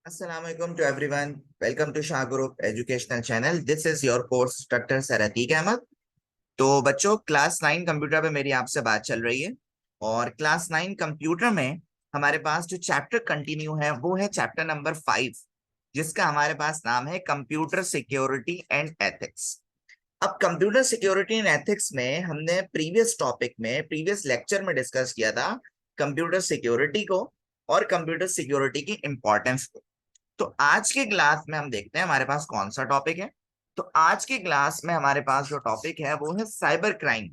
Assalamualaikum to everyone. Welcome to Shah Group Educational Channel. This is your course instructor Sir Ateek Ahmed. तो बच्चों class 9 computer पे मेरी आपसे बात चल रही है और क्लास 9 कंप्यूटर में हमारे पास जो चैप्टर कंटिन्यू है वो है चैप्टर नंबर 5, जिसका हमारे पास नाम है कंप्यूटर सिक्योरिटी एंड एथिक्स। अब कंप्यूटर सिक्योरिटी एंड एथिक्स में हमने प्रीवियस लेक्चर में डिस्कस किया था कंप्यूटर सिक्योरिटी को और कंप्यूटर सिक्योरिटी की इंपॉर्टेंस को। तो आज के क्लास में हम देखते हैं हमारे पास कौन सा टॉपिक है। तो आज की क्लास में हमारे पास जो टॉपिक है वो है साइबर क्राइम,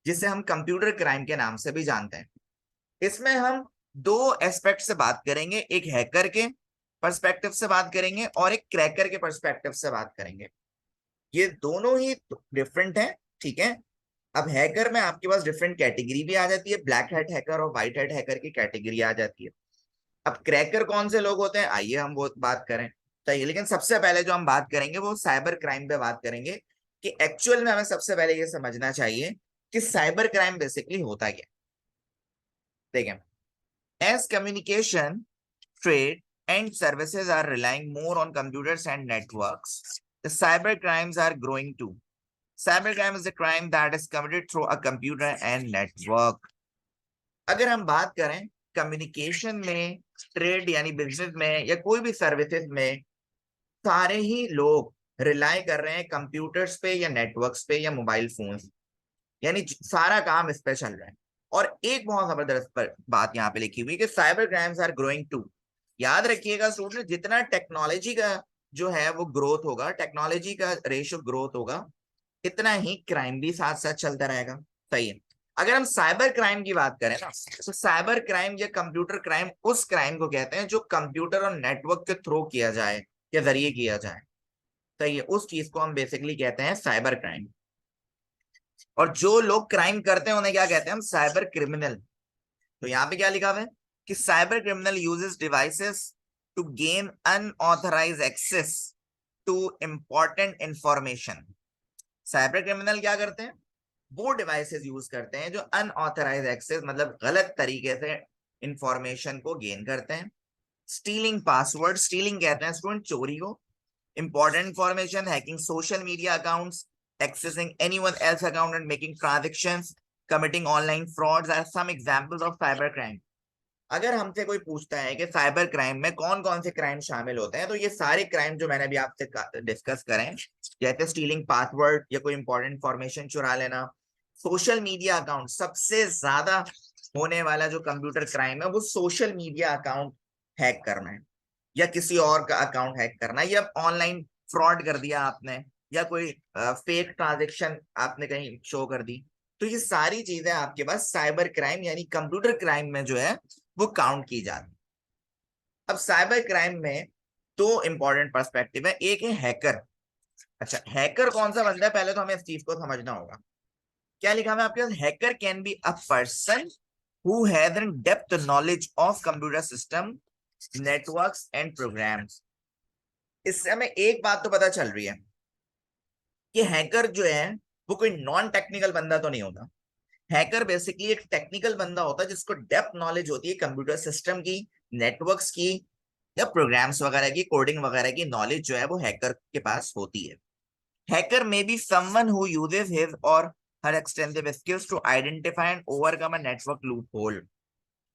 जिसे हम कंप्यूटर क्राइम के नाम से भी जानते हैं। इसमें हम दो एस्पेक्ट से बात करेंगे, एक हैकर के पर्सपेक्टिव से बात करेंगे और एक क्रैकर के पर्सपेक्टिव से बात करेंगे। ये दोनों ही डिफरेंट है, ठीक है। अब हैकर में आपके पास डिफरेंट कैटेगरी भी आ जाती है, ब्लैक हैट हैकर और व्हाइट हैट हैकर की कैटेगरी आ जाती है। अब क्रैकर कौन से लोग होते हैं, आइए हम वो बात करें। सही, लेकिन सबसे पहले जो हम बात करेंगे वो साइबर क्राइम पे बात करेंगे कि एक्चुअल में हमें सबसे पहले ये समझना चाहिए कि साइबर क्राइम बेसिकली होता क्या है। देखें, as communication, trade and services are relying more on computers and networks, the cyber crimes are growing too. Cyber crime is the crime that is committed through a computer and network. अगर हम बात करें communication में, trade यानी business में या कोई भी सर्विसेज में, सारे ही लोग रिलाय कर रहे हैं कंप्यूटर्स पे या नेटवर्क्स पे या मोबाइल फोन्स, यानी सारा काम इस पे चल रहा है। और एक बहुत जबरदस्त बात यहाँ पे लिखी हुई है कि cyber crimes are growing too. याद रखिएगा स्टूडेंट, जितना टेक्नोलॉजी का जो है वो ग्रोथ होगा, टेक्नोलॉजी का रेशियो ग्रोथ होगा, इतना ही क्राइम भी साथ साथ चलता रहेगा। सही है। अगर हम साइबर क्राइम की बात करें ना, तो साइबर क्राइम या कंप्यूटर क्राइम उस क्राइम को कहते हैं जो कंप्यूटर और नेटवर्क के थ्रू किया जाए या जरिए किया जाए। सही है, उस चीज को हम बेसिकली कहते हैं साइबर क्राइम। और जो लोग क्राइम करते हैं उन्हें क्या कहते हैं हम, साइबर क्रिमिनल। तो यहाँ पे क्या लिखा हुआ है कि cyber criminal uses devices to gain unauthorise access to important information. Cyber criminal क्या करते हैं, वो डिवाइसेस यूज करते हैं जो अनऑथराइज एक्सेस मतलब गलत तरीके से इंफॉर्मेशन को गेन करते हैं। स्टीलिंग पासवर्ड, स्टीलिंग कहते हैं स्टूडेंट चोरी को, important information, hacking social media accounts, accessing anyone else account and making transactions, committing online frauds are some examples of cyber crime। अगर हमसे कोई पूछता है कि साइबर क्राइम में कौन कौन से क्राइम शामिल होते हैं, तो ये सारे क्राइम जो मैंने अभी आपसे डिस्कस करें, जैसे स्टीलिंग पासवर्ड या कोई इंपॉर्टेंट इंफॉर्मेशन चुरा लेना, सोशल मीडिया अकाउंट, सबसे ज्यादा होने वाला जो कंप्यूटर क्राइम है वो सोशल मीडिया अकाउंट हैक करना है या किसी और का अकाउंट हैक करना, या ऑनलाइन फ्रॉड कर दिया आपने, या कोई फेक ट्रांजेक्शन आपने कहीं शो कर दी। तो ये सारी चीजें आपके पास साइबर क्राइम यानी कंप्यूटर क्राइम में जो है वो काउंट की जाती। अब साइबर क्राइम में दो इंपॉर्टेंट पर्सपेक्टिव है, एक है हैकर। अच्छा, हैकर कौन सा बंदा है, पहले तो हमें इस चीज को समझना होगा। क्या लिखा है आपके पास, hacker can be a person who has an depth knowledge of computer system, networks and programs. इससे हमें एक बात तो पता चल रही है कि हैकर जो है वो कोई नॉन टेक्निकल बंदा तो नहीं होता। हैकर बेसिकली एक टेक्निकल बंदा होता है जिसको डेप्थ नॉलेज होती है कंप्यूटर सिस्टम की, नेटवर्क्स की या प्रोग्राम्स वगैरह की, कोडिंग वगैरह की नॉलेज जो है वो हैकर के पास होती है। Hacker may be someone who uses his or her extensive skills to identify and overcome a network loophole.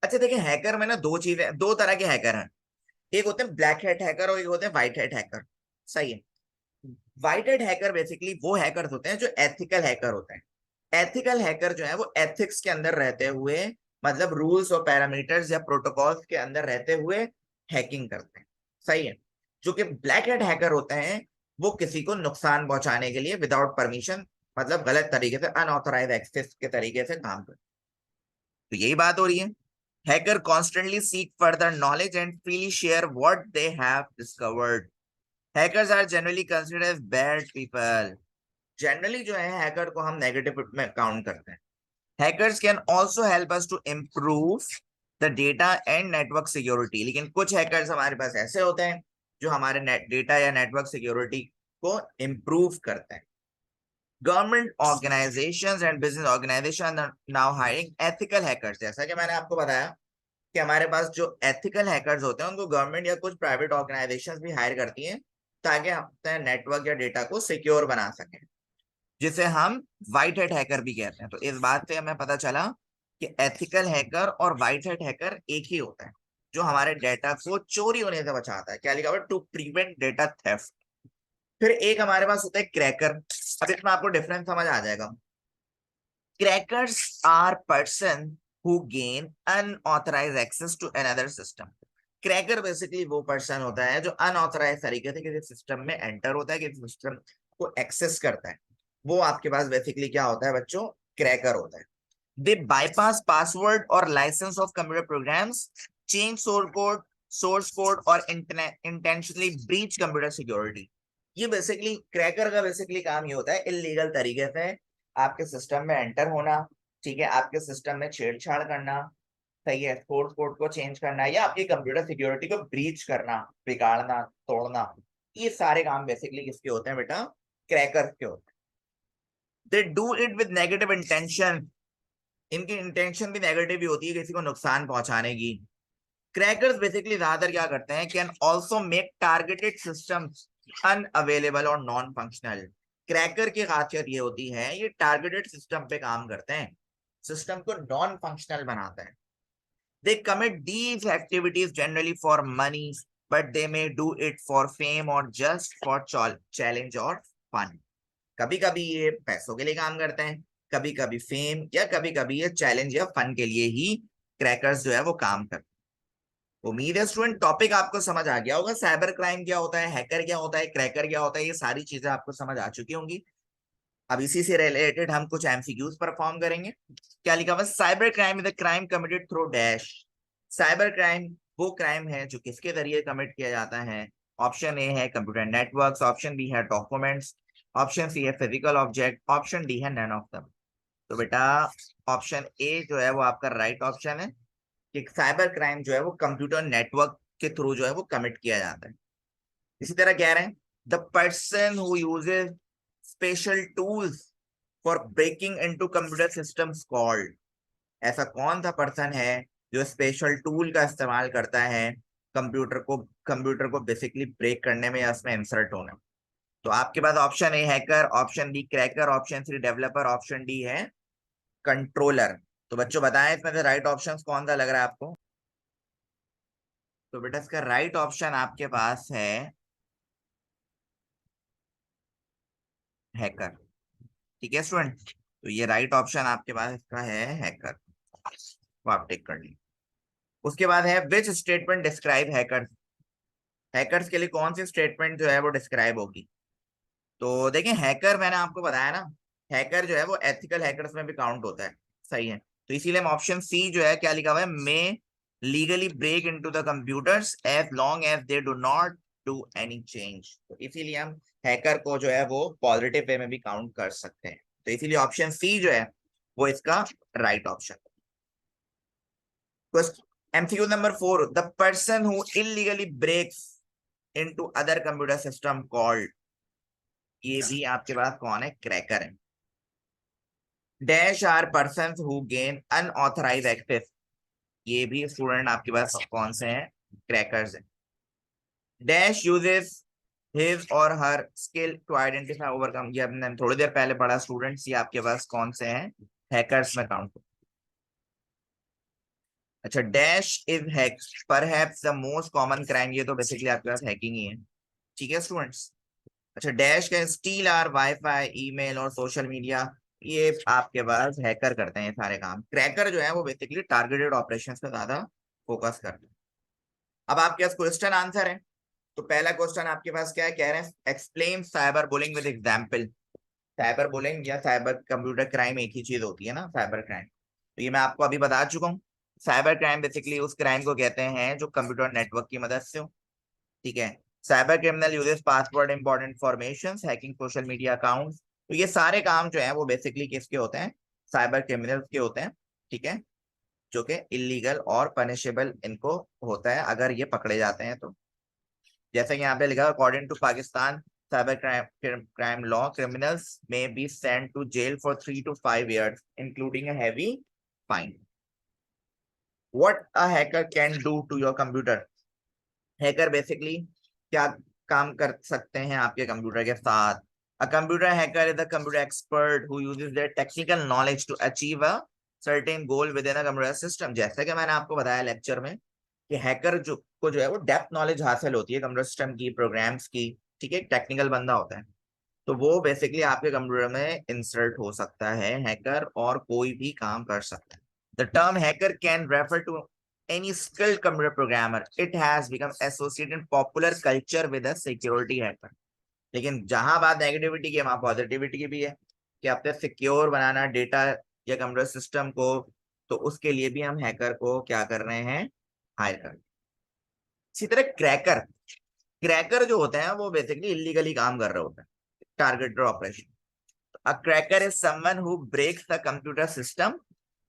अच्छा देखिए, हैकर में ना दो चीजें, दो तरह के हैकर हैं, एक होते हैं ब्लैक हैट हैकर और एक होते हैं व्हाइट हैट हैकर। सही है। व्हाइट हैट हैकर बेसिकली वो हैकर्स होते हैं जो एथिकल हैकर होते हैं। एथिकल हैकर जो है वो एथिक्स के अंदर रहते हुए, मतलब रूल्स और पैरामीटर्स या प्रोटोकॉल्स के अंदर रहते हुए हैकिंग करते हैं। सही है। जो कि ब्लैक हैट हैकर होते हैं वो किसी को नुकसान पहुंचाने के लिए विदाउट परमिशन, मतलब गलत तरीके से, अनऑथराइज एक्सेस के तरीके से काम करते हैं। तो यही बात हो रही है। Hacker constantly seek further knowledge and freely share what they have discovered. Hackers are generally considered as bad people. Generally जो है हैकर को हम नेगेटिव में काउंट करते हैं। Hackers can also help us to improve the data and network security. लेकिन कुछ hackers हमारे पास ऐसे होते हैं जो हमारे डेटा या नेटवर्क सिक्योरिटी को इम्प्रूव करते हैं। Government organisations and business organisation now hiring ethical hackers. जैसा कि मैंने आपको बताया कि हमारे पास जो एथिकल हैकर्स होते हैं उनको गवर्नमेंट या कुछ प्राइवेट ऑर्गेनाइजेशंस भी हायर करती हैं ताकि हम अपने नेटवर्क या डेटा को सिक्योर बना सकें, जिसे हम व्हाइट हैट हैकर भी कहते हैं। तो इस बात से हमें पता चला कि एथिकल हैकर और व्हाइट हैट हैकर एक ही होता है, जो हमारे डेटा को चोरी होने से बचाता है। क्या लिखा हुआ है? To prevent data theft. फिर एक हमारे पास होता है क्रैकर। अब इसमें आपको डिफरेंस समझ आ जाएगा। Crackers are person who gain unauthorised access to another system. Cracker basically वो पर्सन होता है जो अनऑथराइज तरीके से किसी सिस्टम में एंटर होता है, किसी सिस्टम को एक्सेस करता है। वो आपके पास बेसिकली क्या होता है बच्चों? क्रैकर होता है। दे बाईपास पासवर्ड और license of computer programs, change source code और इंटेंशनली ब्रीच कंप्यूटर सिक्योरिटी। ये बेसिकली क्रैकर का बेसिकली काम ये होता है इलीगल तरीके से आपके सिस्टम में एंटर होना, ठीक है, आपके सिस्टम में छेड़छाड़ करना, सही है, सोर्स कोड को चेंज करना या आपकी कंप्यूटर सिक्योरिटी को ब्रीच करना, बिगाड़ना, तोड़ना। ये सारे काम बेसिकली किसके होते हैं बेटा? क्रैकर के होते हैं। They do it with negative intention. इनकी इंटेंशन भी नेगेटिव ही होती है, किसी को नुकसान पहुंचाने की। क्रैकर्स बेसिकली ज्यादातर क्या करते हैं? Can also make targeted systems unavailable और नॉन फंक्शनल। क्रैकर की खासियत ये होती है, ये टारगेटेड सिस्टम पे काम करते हैं, सिस्टम को नॉन फंक्शनल बनाते हैं। दे commit these activities generally for money, but they may do it for fame और जस्ट फॉर चैलेंज और फन। कभी कभी ये पैसों के लिए काम करते हैं, कभी कभी फेम, या कभी कभी ये चैलेंज या फन के लिए ही क्रैकर्स जो है वो काम करते हैं। उम्मीद है स्टूडेंट टॉपिक आपको समझ आ गया होगा। साइबर क्राइम क्या होता है, हैकर क्या होता है, क्रैकर क्या होता है, ये सारी चीजें आपको समझ आ चुकी होंगी। अब इसी से रिलेटेड हम कुछ एमसीक्यूज परफॉर्म करेंगे। क्या लिखा हुआ? Cyber crime is a crime committed through dash. Cyber crime वो क्राइम है जो किसके जरिए कमिट किया जाता है? ऑप्शन ए है कंप्यूटर नेटवर्क्स, ऑप्शन बी है डॉक्यूमेंट्स, ऑप्शन सी है फिजिकल ऑब्जेक्ट, ऑप्शन डी है नन ऑफ दम। तो बेटा ऑप्शन ए जो है वो आपका राइट ऑप्शन है कि साइबर क्राइम जो है वो कंप्यूटर नेटवर्क के थ्रू जो है वो कमिट किया जाता है। इसी तरह कह रहे हैं the person who uses special tools for breaking into computer systems called. ऐसा कौन सा पर्सन है जो स्पेशल टूल का इस्तेमाल करता है कंप्यूटर को बेसिकली ब्रेक करने में या उसमें इंसर्ट होने में? तो आपके पास option A hacker, option B cracker, option C developer, option D है कंट्रोलर। तो बच्चों बताएं इसमें से राइट ऑप्शन कौन सा लग रहा है आपको? तो बेटा इसका राइट ऑप्शन आपके पास है हैकर। ठीक है स्टूडेंट, तो ये राइट ऑप्शन आपके पास इसका है हैकर, वो आप टिक कर लीजिए। उसके बाद है which statement describe hackers. Hackers के लिए कौन सी स्टेटमेंट जो है वो डिस्क्राइब होगी? तो देखिए हैकर मैंने आपको बताया ना, हैकर जो है वो एथिकल हैकर्स में भी काउंट होता है, सही है। तो इसीलिए हम ऑप्शन सी जो है क्या लिखा हुआ है, may legally break into the computers as long as they do not do any change. तो इसीलिए हम हैकर को जो है वो पॉजिटिव वे में भी काउंट कर सकते हैं। तो इसीलिए ऑप्शन सी जो है वो इसका right option. MCQ number 4, the person who illegally breaks into other computer system called. ये भी आपके पास कौन है? क्रैकर है। Dash are person who gain unauthorise access. ये भी स्टूडेंट आपके पास कौन से हैं? क्रैकर्स हैं। Dash uses his or her skill to identify overcome. ये हमने थोड़ी देर पहले पढ़ा स्टूडेंट्स, ये आपके पास कौन से हैं? हैकर्स में काउंट। अच्छा, dash is hack perhaps the most common crime. ये तो बेसिकली आपके पास हैकिंग ही है, ठीक है स्टूडेंट्स। अच्छा, डैश का स्टील आर वाईफाई, ईमेल और सोशल मीडिया। ये आपके पास हैकर करते हैं ये सारे काम। क्रैकर जो है वो बेसिकली टारगेटेड ऑपरेशन पे ज्यादा फोकस करते हैं। अब आपके पास क्वेश्चन आंसर है। तो पहला क्वेश्चन आपके पास क्या है? कह रहे हैं explain cyber bullying with example. Cyber bullying या साइबर कंप्यूटर क्राइम एक ही चीज होती है ना, साइबर क्राइम। तो ये मैं आपको अभी बता चुका हूँ। साइबर क्राइम बेसिकली उस क्राइम को कहते हैं जो कंप्यूटर नेटवर्क की मदद से हो, ठीक है। Cyber criminal uses password important information, hacking social media account. तो ये सारे काम जो है वो बेसिकली किसके होते हैं? साइबर क्रिमिनल्स के होते हैं, ठीक है, जो कि इलीगल और पनिशेबल इनको होता है अगर ये पकड़े जाते हैं तो। जैसे कि यहाँ पे लिखा है according to Pakistan cyber crime law, criminals may be sent to jail for 3 to 5 years including a heavy fine. What a hacker can do to your computer. Hacker basically क्या काम कर सकते हैं आपके कंप्यूटर के साथ। A computer hacker is a computer expert who uses their technical knowledge to achieve a certain goal within a computer system. जैसे कि मैंने आपको बताया लेक्चर में कि हैकर जो है वो डेप्थ नॉलेज हासिल होती है कंप्यूटर सिस्टम की, प्रोग्राम्स की। ठीक है, टेक्निकल बंदा होता है, तो वो बेसिकली आपके कंप्यूटर में इंसर्ट हो सकता है हैकर, और कोई भी काम कर सकता है। The term hacker can refer to any skilled computer programmer. It has become associated in popular culture with a security hacker. लेकिन जहां बात नेगेटिविटी की है वहां पॉजिटिविटी की भी है कि आपने सिक्योर बनाना डेटा या कंप्यूटर सिस्टम को, तो उसके लिए भी हम हैकर को क्या कर रहे हैं, हायर कर। इसी तरह क्रैकर, क्रैकर जो होते हैं वो बेसिकली इलीगली काम कर रहे होते हैं, targeted operation. A cracker is someone who breaks the computer system,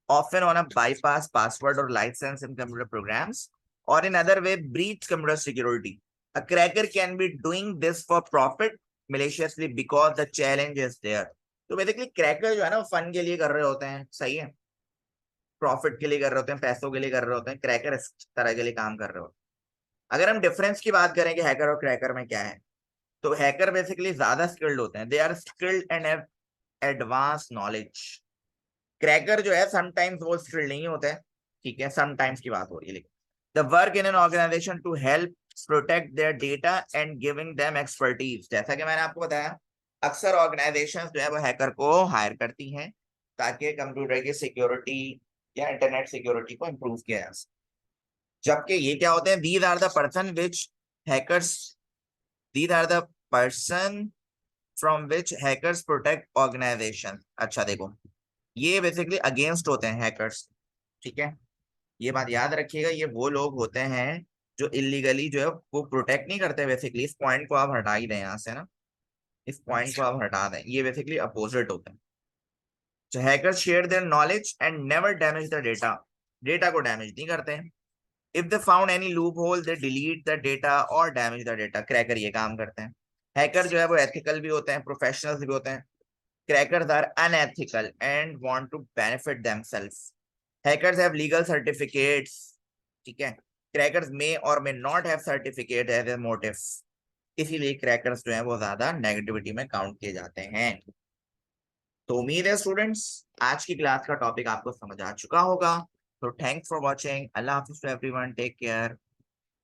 often on a bypass password or license in computer programs, or in other way breach computer security. A cracker can be doing this for profit maliciously because the challenge is there. तो basically cracker जो है ना fun के लिए कर रहे होते हैं, सही है, प्रॉफिट के लिए कर रहे होते हैं, पैसों के लिए कर रहे होते हैं, क्रैकर इस तरह के लिए काम कर रहे होते हैं। अगर हम डिफरेंस की बात करें कि हैकर और क्रैकर में क्या है, तो हैकर बेसिकली ज्यादा स्किल्ड होते हैं, they are skilled and have advance knowledge. Cracker जो है समटाइम्स वो स्किल्ड नहीं होता है, ठीक है, समटाइम्स की बात हो रही है, लेकिन the work in an organisation to help protect their data and giving them expertise. जैसा कि मैंने आपको बताया, अक्सर ऑर्गेनाइजेशंस जो है वो हैकर को हायर करती हैं ताकि कंप्यूटर की सिक्योरिटी या इंटरनेट सिक्योरिटी को इंप्रूव किया जा सके। जबकि ये क्या होते हैं, these are the person which hackers, these are the person from which hackers protect organisation. अच्छा देखो, ये बेसिकली अगेंस्ट होते हैं हैकर्स, ठीक है, ये बात याद रखिएगा, ये वो लोग होते हैं जो इलीगली जो है वो प्रोटेक्ट नहीं करते। बेसिकली इस पॉइंट को आप हटा ही दें यहाँ से ना, इस पॉइंट को आप हटा दें, ये बेसिकली अपोजिट होते हैं। जो hackers share their knowledge and never damage the data, data को डैमेज नहीं करते हैं। If they found any loop hole they delete the data और डैमेज द डेटा। क्रैकर ये काम करते हैं। हैकर जो है वो एथिकल भी होते हैं, प्रोफेशनल्स भी होते हैं। Crackers are unethical and want to benefit themselves. Hackers have legal certificates, ठीक है, क्रैकर्स मे और may not have certificate as a motive. इसीलिए क्रैकर्स जो है वो ज्यादा नेगेटिविटी में काउंट किए जाते हैं। तो उम्मीद है स्टूडेंट्स आज की क्लास का टॉपिक आपको समझ आ चुका होगा। तो थैंक्स फॉर वॉचिंग, अल्लाह हाफिज टू एवरीवन, टेक केयर।